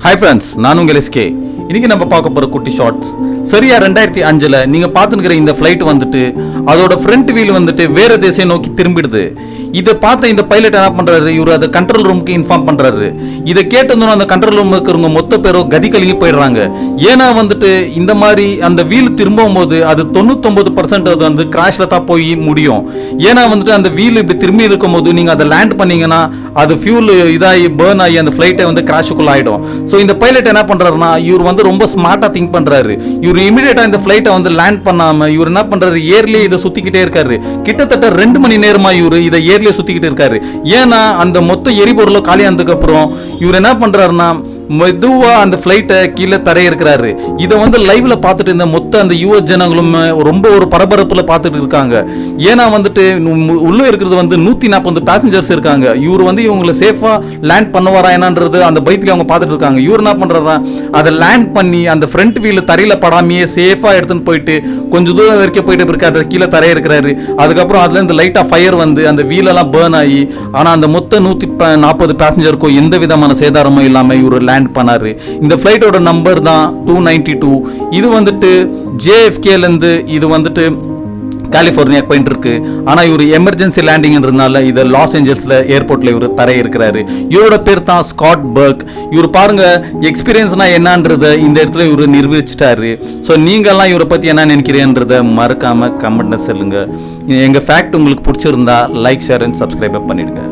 Hi friends, நான் உங்கள் SK. இன்னைக்கு நம்ம பார்க்க போற குட்டி ஷார்ட்ஸ். சரியா 2005ல நீங்க பார்த்துக்கிற இந்த ஃப்ளைட் வந்துட்டு அதோட ஃப்ரண்ட் வீல் வந்துட்டு வேற திசையை நோக்கி திரும்பிடுது. இதை பார்த்த இந்த பைலட் என்ன பண்றாரு, இவர் அதை கண்ட்ரோல் ரூமுக்கு இன்ஃபார்ம் பண்றாரு. இதை கேட்டதும் அந்த கண்ட்ரோல் ரூம் இருக்கிறவங்க மொத்த பேரும் கதி கலங்கி போயிடுறாங்க. ஏன்னா வந்துட்டு இந்த மாதிரி அந்த வீல் திரும்பும் போது அது 99% அது வந்து கிராஷ்ல தான் போய் முடியும். ஏன்னா வந்துட்டு அந்த வீல் இப்படி திரும்பி இருக்கும் போது நீங்க அதை லேண்ட் பண்ணீங்கன்னா அது ஃபியூல் இதாகி பேர்ன் ஆகி அந்த ஃபிளைட்டை வந்து கிராஷுக்குள்ள ஆயிடும். ஸோ இந்த பைலட் என்ன பண்றாருன்னா, இவர் வந்து ரொம்ப ஸ்மார்ட்டா திங்க் பண்றாரு. இவர் இமீடியட்டா இந்த ஃபிளைட்டை வந்து லேண்ட் பண்ணாம இவர் என்ன பண்றாரு, ஏர்லயே இதை சுத்திக்கிட்டே இருக்காரு. கிட்டத்தட்ட 2 மணி நேரமா இவர் இதை ஏர்லயே சுத்திக்கிட்டு இருக்காரு. ஏன்னா அந்த மொத்த எரிபொருளும் காலியானதுக்கு அப்புறம் இவர் என்ன பண்றாருன்னா மெதுவா அந்த ஃபிளைட்டை கீழே தரைய இருக்கிறாரு. இதை வந்து லைவ்ல பார்த்துட்டு இருந்த மொத்த அந்த யூஎஸ் ஜனங்களும் ரொம்ப ஒரு பரபரப்புல பார்த்துட்டு இருக்காங்க. ஏன்னா வந்துட்டு உள்ள இருக்கிறது வந்து 140 பேசஞ்சர்ஸ் இருக்காங்க. இவர் வந்து இவங்களை சேஃபா லேண்ட் பண்ணுவாரா என்னன்றது அந்த பயத்துல அவங்க பார்த்துட்டு இருக்காங்க. இவர் என்ன பண்றதா, அதை லேண்ட் பண்ணி அந்த ஃப்ரண்ட் வீல் தரையில படாமையே சேஃபா எடுத்துன்னு போயிட்டு கொஞ்சம் தூரம் வரைக்கும் போயிட்டு இருக்கு, அதை கீழே தரைய இருக்கிறாரு. அதுக்கப்புறம் அதுல இருந்து லைட்டா ஃபயர் வந்து அந்த வீலெல்லாம் பேர்ன் ஆகி, ஆனா அந்த மொத்த 140 பேசஞ்சருக்கும் எந்த விதமான சேதாரமும் இல்லாம இவர் லேண்ட் பண்ணாரு. இந்த ஃபிளைட்டோட நம்பர் தான் 292. இது வந்துட்டு JFKல இருந்து இது வந்துட்டு கலிபோர்னியா போயிட்டு இருக்கு. ஆனா இவர் எமர்ஜென்சி லேண்டிங்ன்றதுனால இதை லாஸ் ஏஞ்சல்ஸ்ல ஏர்போர்ட்ல இவர் தரைய இருக்கிறாரு. இவரோட பேர் தான் ஸ்காட் பர்க். இவர் பாருங்க எக்ஸ்பீரியன்ஸ்னா என்னன்றத இந்த இடத்துல இவர் நிரூபிச்சிட்டாரு. ஸோ நீங்கெல்லாம் இவரை பத்தி என்ன நினைக்கிறீன்றத மறக்காம கமெண்ட்ல சொல்லுங்க. எங்க ஃபேக்ட் உங்களுக்கு பிடிச்சிருந்தா லைக், ஷேர் அண்ட் சப்ஸ்கிரைப் பண்ணிடுங்க.